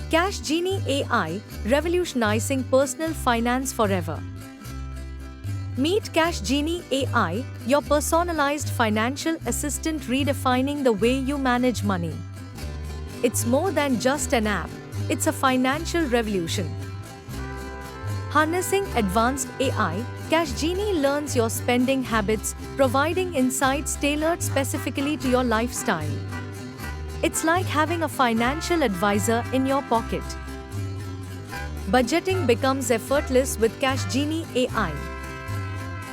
Cash Genie AI, revolutionizing personal finance forever. Meet Cash Genie AI, your personalized financial assistant redefining the way you manage money. It's more than just an app, it's a financial revolution. Harnessing advanced AI, Cash Genie learns your spending habits, providing insights tailored specifically to your lifestyle. It's like having a financial advisor in your pocket. Budgeting becomes effortless with Cash Genie AI.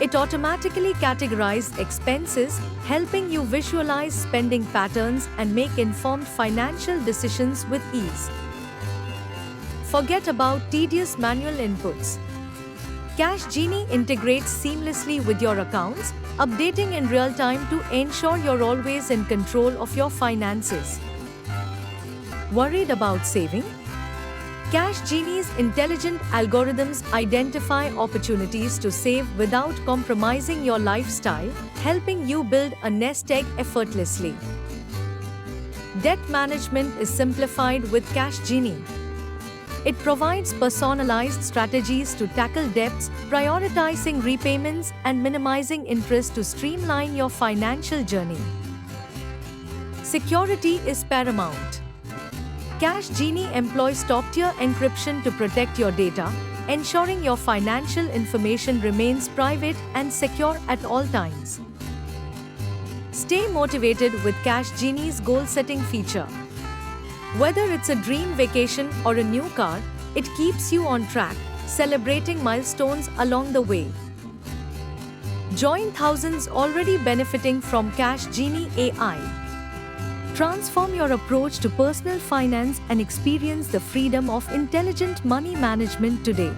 It automatically categorizes expenses, helping you visualize spending patterns and make informed financial decisions with ease. Forget about tedious manual inputs. Cash Genie integrates seamlessly with your accounts, updating in real time to ensure you're always in control of your finances. Worried about saving? Cash Genie's intelligent algorithms identify opportunities to save without compromising your lifestyle, helping you build a nest egg effortlessly. Debt management is simplified with Cash Genie. It provides personalized strategies to tackle debts, prioritizing repayments and minimizing interest to streamline your financial journey. Security is paramount. Cash Genie employs top-tier encryption to protect your data, ensuring your financial information remains private and secure at all times. Stay motivated with Cash Genie's goal-setting feature. Whether it's a dream vacation or a new car, it keeps you on track, celebrating milestones along the way. Join thousands already benefiting from Cash Genie AI. Transform your approach to personal finance and experience the freedom of intelligent money management today.